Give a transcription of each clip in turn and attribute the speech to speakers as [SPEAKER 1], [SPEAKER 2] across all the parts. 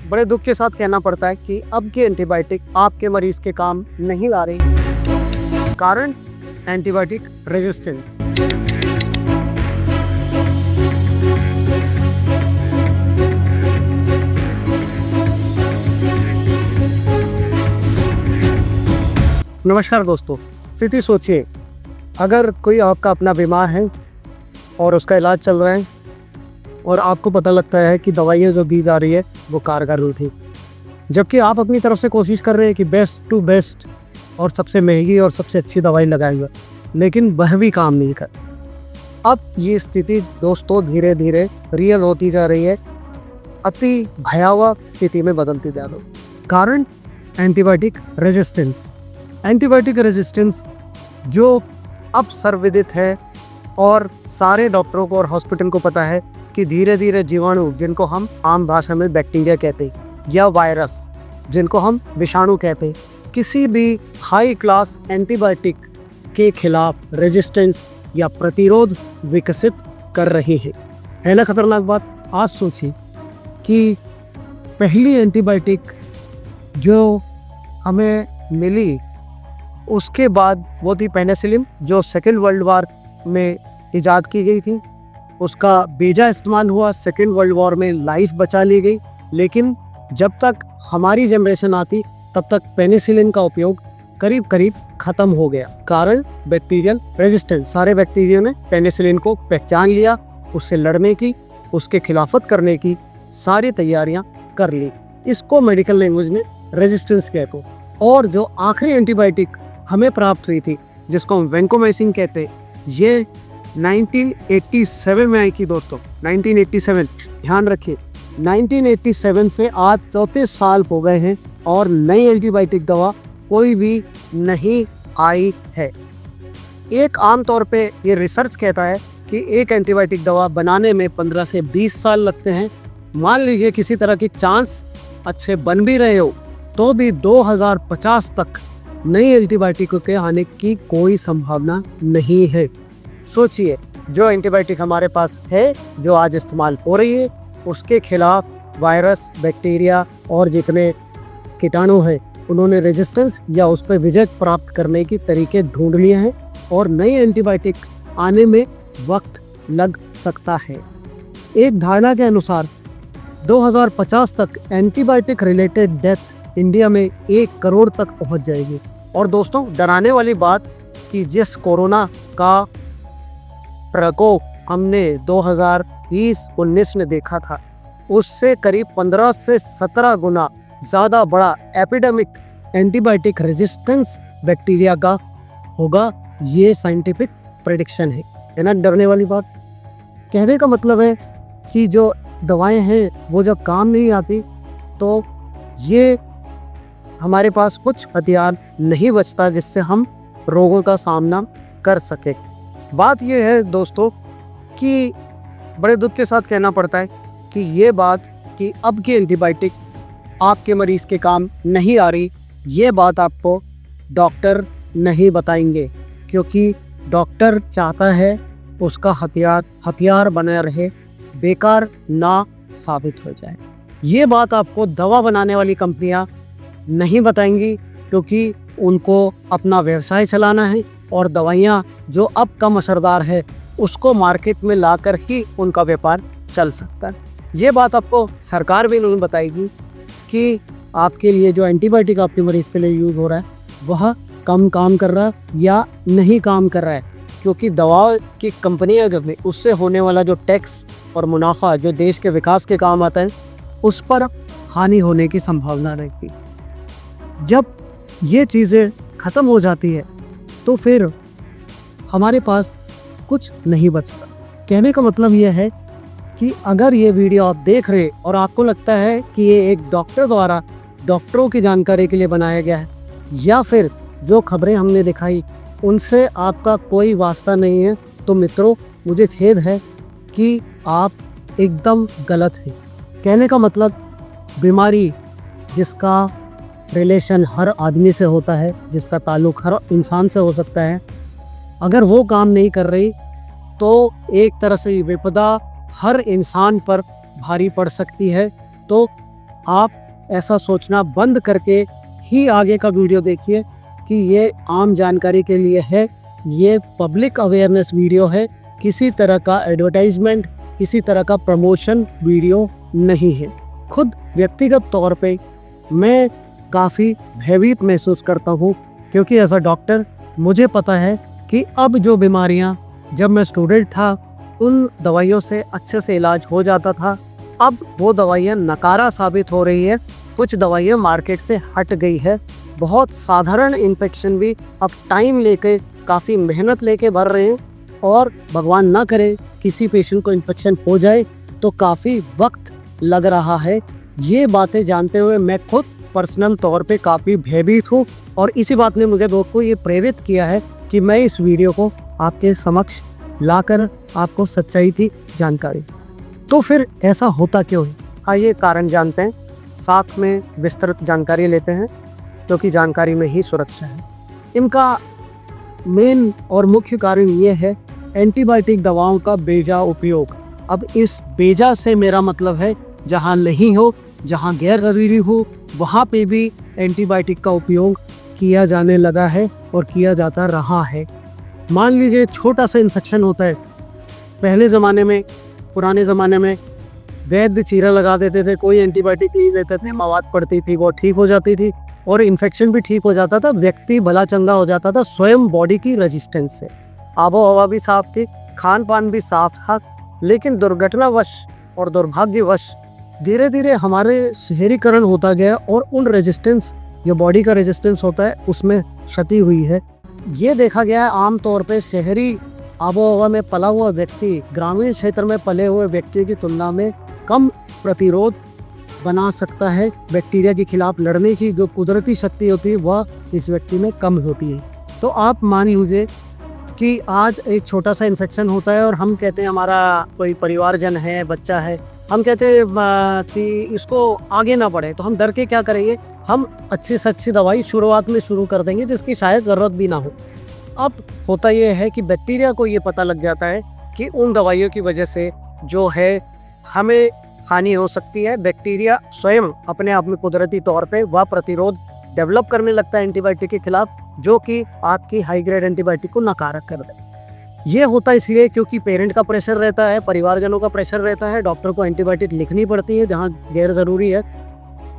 [SPEAKER 1] बड़े दुख के साथ कहना पड़ता है कि अब की एंटीबायोटिक आपके मरीज के काम नहीं ला रही। कारण एंटीबायोटिक रेजिस्टेंस। नमस्कार दोस्तों, स्थिति सोचिए, अगर कोई आपका अपना बीमार है और उसका इलाज चल रहा है और आपको पता लगता है कि दवाइयाँ जो दी जा रही है वो कारगर नहीं थी, जबकि आप अपनी तरफ से कोशिश कर रहे हैं कि बेस्ट टू बेस्ट और सबसे महंगी और सबसे अच्छी दवाई लगाएंगे, लेकिन वह भी काम नहीं कर। अब ये स्थिति दोस्तों धीरे धीरे रियल होती जा रही है, अति भयावह स्थिति में बदलती जा रही है। कारण एंटीबायोटिक रेजिस्टेंस। एंटीबायोटिक रेजिस्टेंस जो अब सर्वविदित है और सारे डॉक्टरों को और हॉस्पिटल को पता है कि धीरे धीरे जीवाणु, जिनको हम आम भाषा में बैक्टीरिया कहते हैं, या वायरस जिनको हम विषाणु कहते हैं, किसी भी हाई क्लास एंटीबायोटिक के खिलाफ रेजिस्टेंस या प्रतिरोध विकसित कर रही है ना खतरनाक बात। आप सोचिए कि पहली एंटीबायोटिक जो हमें मिली उसके बाद वो थी पेनिसिलिन, जो सेकेंड वर्ल्ड वार में इजाद की गई थी। उसका बेजा इस्तेमाल हुआ, सेकेंड वर्ल्ड वॉर में लाइफ बचा ली गई। लेकिन जब तक हमारी जनरेशन आती तब तक पेनिसिलिन का उपयोग करीब करीब ख़त्म हो गया। कारण बैक्टीरियल रेजिस्टेंस। सारे बैक्टीरिया ने पेनिसिलिन को पहचान लिया, उससे लड़ने की, उसके खिलाफत करने की सारी तैयारियां कर ली। इसको मेडिकल लैंग्वेज में रेजिस्टेंस कहते हैं। और जो आखिरी एंटीबायोटिक हमें प्राप्त हुई थी, जिसको हम वैंकोमाइसिन कहते हैं, ये 1987 में आई थी दोस्तों। 1987, ध्यान रखिए, 1987 से आज 34 साल हो गए हैं और नई एंटीबायोटिक दवा कोई भी नहीं आई है। एक आम तौर पे ये रिसर्च कहता है कि एक एंटीबायोटिक दवा बनाने में 15 से 20 साल लगते हैं। मान लीजिए किसी तरह की चांस अच्छे बन भी रहे हो तो भी 2050 तक नई एंटीबायोटिकों के आने की कोई संभावना नहीं है। सोचिए, जो एंटीबायोटिक हमारे पास है, जो आज इस्तेमाल हो रही है, उसके खिलाफ वायरस, बैक्टीरिया और जितने कीटाणु हैं उन्होंने रेजिस्टेंस या उस पर विजय प्राप्त करने के तरीके ढूंढ लिए हैं और नई एंटीबायोटिक आने में वक्त लग सकता है। एक धारणा के अनुसार 2050 तक एंटीबायोटिक रिलेटेड डेथ इंडिया में 1 करोड़ तक पहुंच जाएगी। और दोस्तों, डराने वाली बात कि जिस कोरोना का प्रकोप हमने 2020-19 में देखा था, उससे करीब 15 से 17 गुना ज़्यादा बड़ा एपिडेमिक एंटीबायोटिक रेजिस्टेंस बैक्टीरिया का होगा। ये साइंटिफिक प्रेडिक्शन है ना। डरने वाली बात। कहने का मतलब है कि जो दवाएं हैं वो जब काम नहीं आती तो ये हमारे पास कुछ हथियार नहीं बचता जिससे हम रोगों का सामना कर सके। बात ये है दोस्तों कि बड़े दुख के साथ कहना पड़ता है कि ये बात कि अब की एंटीबायोटिक आपके मरीज़ के काम नहीं आ रही, ये बात आपको डॉक्टर नहीं बताएंगे, क्योंकि डॉक्टर चाहता है उसका हथियार बना रहे, बेकार ना साबित हो जाए। ये बात आपको दवा बनाने वाली कंपनियां नहीं बताएंगी, क्योंकि उनको अपना व्यवसाय चलाना है और दवाइयाँ जो अब कम असरदार है उसको मार्केट में लाकर ही उनका व्यापार चल सकता है। ये बात आपको सरकार भी नहीं बताएगी कि आपके लिए जो एंटीबायोटिक आपके मरीज़ के लिए यूज़ हो रहा है वह कम काम कर रहा है या नहीं काम कर रहा है, क्योंकि दवा की कंपनियाँ जब उससे होने वाला जो टैक्स और मुनाफा जो देश के विकास के काम आता है उस पर हानि होने की संभावना रहती। जब ये चीज़ें ख़त्म हो जाती है तो फिर हमारे पास कुछ नहीं बचता। कहने का मतलब ये है कि अगर ये वीडियो आप देख रहे और आपको लगता है कि ये एक डॉक्टर द्वारा डॉक्टरों की जानकारी के लिए बनाया गया है, या फिर जो खबरें हमने दिखाई उनसे आपका कोई वास्ता नहीं है, तो मित्रों मुझे खेद है कि आप एकदम गलत हैं। कहने का मतलब, बीमारी जिसका रिलेशन हर आदमी से होता है, जिसका ताल्लुक़ हर इंसान से हो सकता है, अगर वो काम नहीं कर रही तो एक तरह से विपदा हर इंसान पर भारी पड़ सकती है। तो आप ऐसा सोचना बंद करके ही आगे का वीडियो देखिए कि ये आम जानकारी के लिए है, ये पब्लिक अवेयरनेस वीडियो है, किसी तरह का एडवर्टाइजमेंट, किसी तरह का प्रमोशन वीडियो नहीं है। खुद व्यक्तिगत तौर पे मैं काफ़ी भयभीत महसूस करता हूँ, क्योंकि एज अ डॉक्टर मुझे पता है कि अब जो बीमारियाँ जब मैं स्टूडेंट था उन दवाइयों से अच्छे से इलाज हो जाता था, अब वो दवाइयाँ नकारा साबित हो रही है। कुछ दवाइयाँ मार्केट से हट गई है। बहुत साधारण इन्फेक्शन भी अब टाइम लेके, काफ़ी मेहनत लेके भर रहे हैं, और भगवान ना करे किसी पेशेंट को इन्फेक्शन हो जाए तो काफ़ी वक्त लग रहा है। ये बातें जानते हुए मैं खुद पर्सनल तौर पे काफ़ी भयभीत हूँ, और इसी बात ने मुझे दोस्त को ये प्रेरित किया है कि मैं इस वीडियो को आपके समक्ष लाकर आपको सच्चाई की जानकारी। तो फिर ऐसा होता क्यों है? आइए कारण जानते हैं, साथ में विस्तृत जानकारी लेते हैं, क्योंकि जानकारी में ही सुरक्षा है। इनका मेन और मुख्य कारण ये है एंटीबायोटिक दवाओं का बेजा उपयोग। अब इस बेजा से मेरा मतलब है जहाँ नहीं हो, जहाँ गैर ज़रूरी हो, वहाँ पे भी एंटीबायोटिक का उपयोग किया जाने लगा है और किया जाता रहा है। मान लीजिए छोटा सा इन्फेक्शन होता है, पहले ज़माने में, पुराने ज़माने में वैद्य चीरा लगा देते थे, कोई एंटीबायोटिक नहीं देते थे, मवाद पड़ती थी, वो ठीक हो जाती थी और इन्फेक्शन भी ठीक हो जाता था, व्यक्ति भला चंगा हो जाता था स्वयं बॉडी की रेजिस्टेंस से। आबो हवा भी साफ थी, खान पान भी साफ था, लेकिन दुर्घटनावश और दुर्भाग्यवश धीरे धीरे हमारे शहरीकरण होता गया और उन रेजिस्टेंस, जो बॉडी का रेजिस्टेंस होता है, उसमें क्षति हुई है। ये देखा गया है आमतौर पे शहरी आबो हवा में पला हुआ व्यक्ति ग्रामीण क्षेत्र में पले हुए व्यक्ति की तुलना में कम प्रतिरोध बना सकता है। बैक्टीरिया के खिलाफ लड़ने की जो कुदरती शक्ति होती है वह इस व्यक्ति में कम होती है। तो आप मान लीजिए कि आज एक छोटा सा इन्फेक्शन होता है और हम कहते हैं, हमारा कोई परिवारजन है, बच्चा है, हम कहते हैं कि इसको आगे ना बढ़े, तो हम डर के क्या करेंगे, हम अच्छी से अच्छी दवाई शुरुआत में शुरू कर देंगे जिसकी शायद ज़रूरत भी ना हो। अब होता यह है कि बैक्टीरिया को ये पता लग जाता है कि उन दवाइयों की वजह से जो है हमें हानि हो सकती है। बैक्टीरिया स्वयं अपने आप में कुदरती तौर पे वह प्रतिरोध डेवलप करने लगता है एंटीबायोटिक के खिलाफ, जो कि आपकी हाई ग्रेड एंटीबायोटिक को नकारक कर दे। ये होता इसलिए क्योंकि पेरेंट का प्रेशर रहता है, परिवारजनों का प्रेशर रहता है, डॉक्टर को एंटीबायोटिक लिखनी पड़ती है जहाँ गैर ज़रूरी है।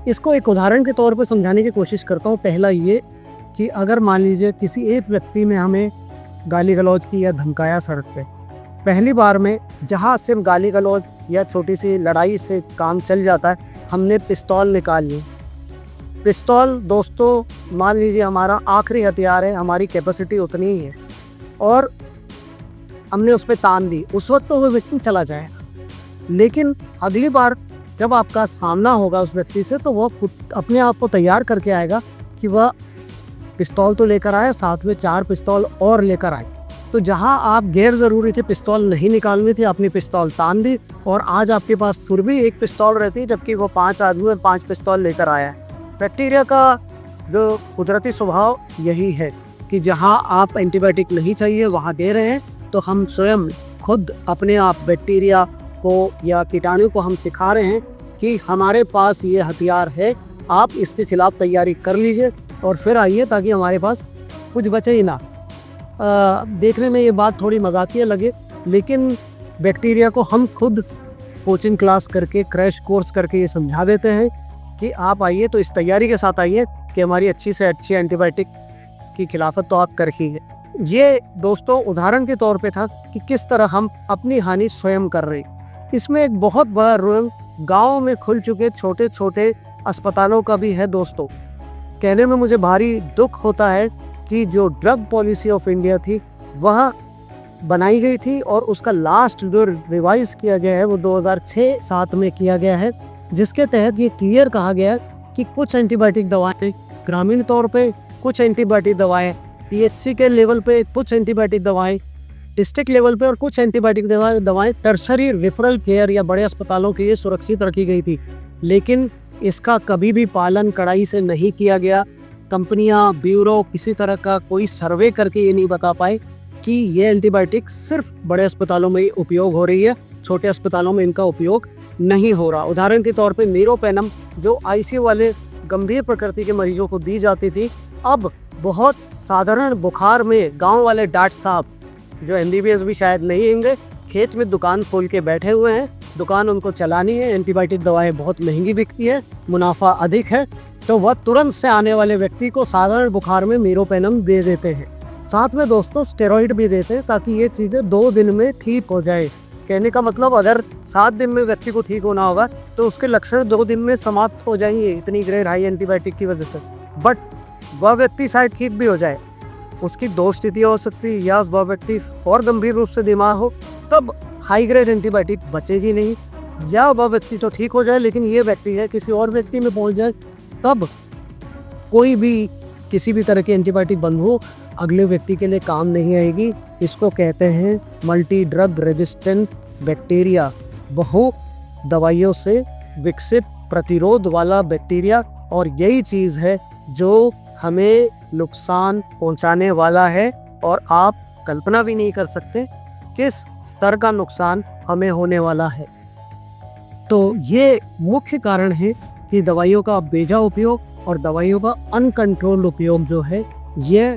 [SPEAKER 1] इसको एक उदाहरण के तौर पर समझाने की कोशिश करता हूँ। पहला ये कि अगर मान लीजिए किसी एक व्यक्ति ने हमें गाली गलौज की या धमकाया सड़क पे, पहली बार में जहाँ सिर्फ गाली गलौज या छोटी सी लड़ाई से काम चल जाता है, हमने पिस्तौल निकाल ली। पिस्तौल दोस्तों मान लीजिए हमारा आखिरी हथियार है, हमारी कैपेसिटी उतनी ही है, और हमने उस पर तान दी, उस वक्त तो वो व्यक्ति चला जाएगा। लेकिन अगली बार जब आपका सामना होगा उस व्यक्ति से, तो वह अपने आप को तैयार करके आएगा कि वह पिस्तौल तो लेकर आया, साथ में 4 पिस्तौल और लेकर आए। तो जहां आप गैर ज़रूरी थे, पिस्तौल नहीं निकालनी थी, अपनी पिस्तौल तान दी, और आज आपके पास फिर भी एक पिस्तौल रहती है, जबकि वो 5 आदमी और 5 पिस्तौल लेकर आया है। बैक्टीरिया का जो कुदरती स्वभाव यही है कि जहां आप एंटीबायोटिक नहीं चाहिए वहां दे रहे हैं, तो हम स्वयं खुद अपने आप बैक्टीरिया को या कीटाणु को हम सिखा रहे हैं कि हमारे पास ये हथियार है, आप इसके खिलाफ तैयारी कर लीजिए और फिर आइए, ताकि हमारे पास कुछ बचे ही ना। देखने में ये बात थोड़ी मजाकिया लगे, लेकिन बैक्टीरिया को हम खुद कोचिंग क्लास करके, क्रैश कोर्स करके ये समझा देते हैं कि आप आइए तो इस तैयारी के साथ आइए कि हमारी अच्छी से अच्छी एंटीबायोटिक की खिलाफत तो आप कर ही है। ये दोस्तों उदाहरण के तौर पे था कि किस तरह हम अपनी हानि स्वयं कर रहे हैं। इसमें एक बहुत बड़ा रोल गाँव में खुल चुके छोटे छोटे अस्पतालों का भी है दोस्तों। कहने में मुझे भारी दुख होता है कि जो ड्रग पॉलिसी ऑफ इंडिया थी वह बनाई गई थी, और उसका लास्ट जो रिवाइज किया गया है वो 2006-07 में किया गया है, जिसके तहत ये क्लियर कहा गया कि कुछ एंटीबायोटिक दवाएं ग्रामीण तौर पे, कुछ एंटीबायोटिक दवाएं पीएचसी के लेवल पे, कुछ एंटीबायोटिक दवाएं डिस्ट्रिक्ट लेवल पे, और कुछ एंटीबायोटिक दवाएं टर्शरी रेफरल केयर या बड़े अस्पतालों के लिए सुरक्षित रखी गई थी। लेकिन इसका कभी भी पालन कड़ाई से नहीं किया गया। कंपनियां, ब्यूरो किसी तरह का कोई सर्वे करके ये नहीं बता पाए कि ये एंटीबायोटिक सिर्फ बड़े अस्पतालों में ही उपयोग हो रही है, छोटे अस्पतालों में इनका उपयोग नहीं हो रहा। उदाहरण के तौर पे मीरोपेनम जो आईसीयू वाले गंभीर प्रकृति के मरीजों को दी जाती थी, अब बहुत साधारण बुखार में गांव वाले डॉक्टर साहब जो एमबीबीएस भी शायद नहीं होंगे, खेत में दुकान खोल के बैठे हुए हैं, दुकान उनको चलानी है, एंटीबायोटिक दवाएं बहुत महंगी बिकती है, मुनाफा अधिक है, तो वह तुरंत से आने वाले व्यक्ति को साधारण बुखार में मीरोपेनम दे देते हैं। साथ में दोस्तों स्टेरॉइड भी देते हैं ताकि ये चीज़ें 2 दिन में ठीक हो जाए। कहने का मतलब अगर 7 दिन में व्यक्ति को ठीक होना होगा तो उसके लक्षण 2 दिन में समाप्त हो जाएंगे इतनी ग्रेड हाई एंटीबायोटिक की वजह से। बट वह व्यक्ति शायद ठीक भी हो जाए, उसकी 2 स्थितियाँ हो सकती है, या वह व्यक्ति और गंभीर रूप से बीमार हो तब हाई ग्रेड एंटीबायोटिक बचेगी नहीं, या वह व्यक्ति तो ठीक हो जाए लेकिन ये व्यक्ति है किसी और व्यक्ति में पहुंच जाए तब कोई भी किसी भी तरह की एंटीबायोटिक बंद हो अगले व्यक्ति के लिए काम नहीं आएगी। इसको कहते हैं मल्टी ड्रग रेजिस्टेंट बैक्टीरिया, बहु दवाइयों से विकसित प्रतिरोध वाला बैक्टीरिया। और यही चीज़ है जो हमें नुकसान पहुंचाने वाला है और आप कल्पना भी नहीं कर सकते किस स्तर का नुकसान हमें होने वाला है। तो ये मुख्य कारण है कि दवाइयों का बेजा उपयोग और दवाइयों का अनकंट्रोल्ड उपयोग जो है ये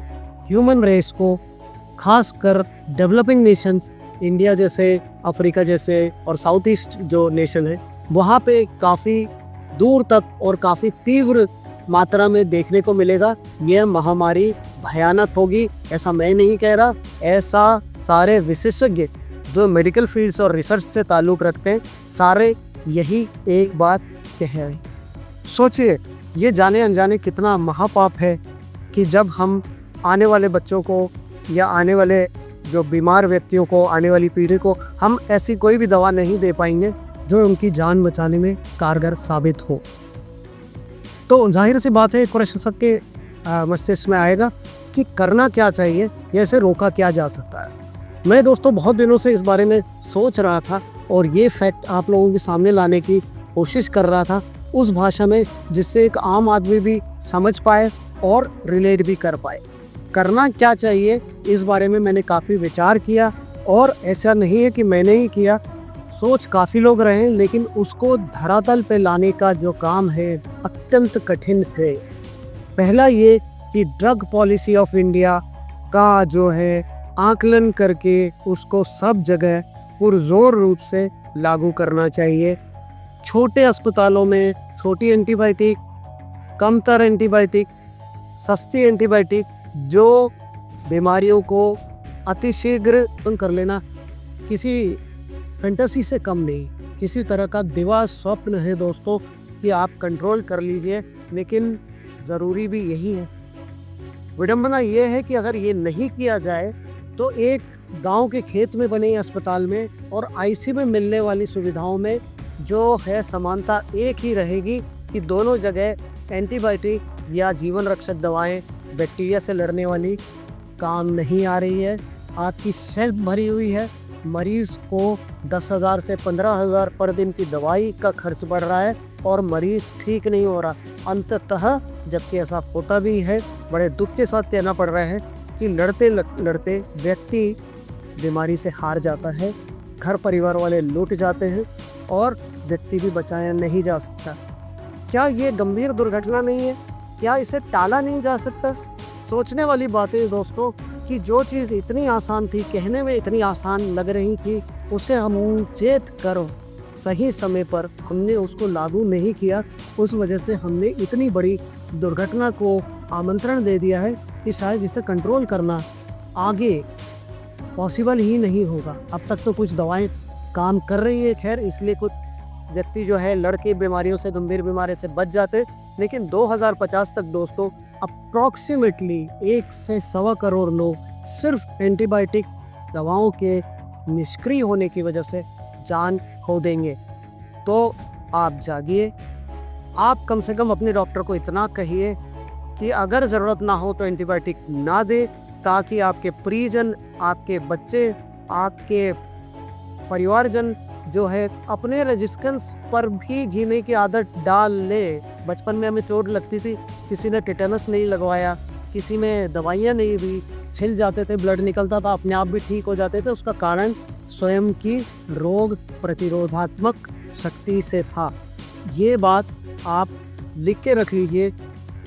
[SPEAKER 1] ह्यूमन रेस को, खासकर डेवलपिंग नेशंस, इंडिया जैसे, अफ्रीका जैसे और साउथ ईस्ट जो नेशन है वहाँ पे काफ़ी दूर तक और काफ़ी तीव्र मात्रा में देखने को मिलेगा। यह महामारी भयानक होगी, ऐसा मैं नहीं कह रहा, ऐसा सारे विशेषज्ञ जो मेडिकल फील्ड्स और रिसर्च से ताल्लुक़ रखते हैं सारे यही एक बात कह रहे हैं। सोचिए ये जाने अनजाने कितना महापाप है कि जब हम आने वाले बच्चों को या आने वाले जो बीमार व्यक्तियों को, आने वाली पीढ़ी को हम ऐसी कोई भी दवा नहीं दे पाएंगे जो उनकी जान बचाने में कारगर साबित हो। तो जाहिर सी बात है एक प्रश्न सबके मस्तिष्क में आएगा कि करना क्या चाहिए, या इसे रोका क्या जा सकता है। मैं दोस्तों बहुत दिनों से इस बारे में सोच रहा था और ये फैक्ट आप लोगों के सामने लाने की कोशिश कर रहा था उस भाषा में जिससे एक आम आदमी भी समझ पाए और रिलेट भी कर पाए। करना क्या चाहिए इस बारे में मैंने काफ़ी विचार किया, और ऐसा नहीं है कि मैंने ही किया, सोच काफ़ी लोग रहे हैं, लेकिन उसको धरातल पे लाने का जो काम है अत्यंत कठिन है। पहला ये कि ड्रग पॉलिसी ऑफ इंडिया का जो है आकलन करके उसको सब जगह पुरजोर रूप से लागू करना चाहिए। छोटे अस्पतालों में छोटी एंटीबायोटिक, कमतर एंटीबायोटिक, सस्ती एंटीबायोटिक जो बीमारियों को अतिशीघ्र कर लेना किसी फैंटेसी से कम नहीं, किसी तरह का दिवा स्वप्न है दोस्तों कि आप कंट्रोल कर लीजिए, लेकिन ज़रूरी भी यही है। विडंबना ये है कि अगर ये नहीं किया जाए तो एक गांव के खेत में बने अस्पताल में और आईसीयू में मिलने वाली सुविधाओं में जो है समानता एक ही रहेगी कि दोनों जगह एंटीबायोटिक या जीवन रक्षक दवाएं बैक्टीरिया से लड़ने वाली काम नहीं आ रही है। आपकी शेल्फ भरी हुई है, मरीज़ को 10,000 से 15,000 पर दिन की दवाई का खर्च बढ़ रहा है और मरीज़ ठीक नहीं हो रहा। अंततः जबकि ऐसा होता भी है, बड़े दुख के साथ कहना पड़ रहा है कि लड़ते लड़ते व्यक्ति बीमारी से हार जाता है, घर परिवार वाले लूट जाते हैं और व्यक्ति भी बचाया नहीं जा सकता। क्या ये गंभीर दुर्घटना नहीं है? क्या इसे टाला नहीं जा सकता? सोचने वाली बात है दोस्तों कि जो चीज़ इतनी आसान थी, कहने में इतनी आसान लग रही थी, उसे हम चेत करो सही समय पर हमने उसको लागू नहीं किया, उस वजह से हमने इतनी बड़ी दुर्घटना को आमंत्रण दे दिया है कि शायद इसे कंट्रोल करना आगे पॉसिबल ही नहीं होगा। अब तक तो कुछ दवाएं काम कर रही है खैर, इसलिए कुछ व्यक्ति जो है लड़के बीमारियों से, गंभीर बीमारी से बच जाते, लेकिन 2050 तक दोस्तों अप्रॉक्सीमेटली 1 से 1.25 करोड़ लोग सिर्फ एंटीबायोटिक दवाओं के निष्क्रिय होने की वजह से जान खो देंगे। तो आप जागिए, आप कम से कम अपने डॉक्टर को इतना कहिए कि अगर ज़रूरत ना हो तो एंटीबायोटिक ना दे, ताकि आपके परिजन, आपके बच्चे, आपके परिवारजन जो है अपने रेजिस्टेंस पर भी जीने की आदत डाल ले। बचपन में हमें चोट लगती थी, किसी ने टेटनस नहीं लगवाया, किसी में दवाइयाँ नहीं दी, छिल जाते थे, ब्लड निकलता था, अपने आप भी ठीक हो जाते थे। उसका कारण स्वयं की रोग प्रतिरोधात्मक शक्ति से था। ये बात आप लिख के रख लीजिए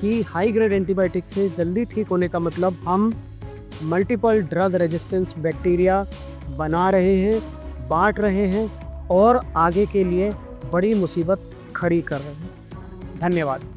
[SPEAKER 1] कि हाई ग्रेड एंटीबायोटिक से जल्दी ठीक होने का मतलब हम मल्टीपल ड्रग रेजिस्टेंस बैक्टीरिया बना रहे हैं, बांट रहे हैं और आगे के लिए बड़ी मुसीबत खड़ी कर रहे हैं। धन्यवाद।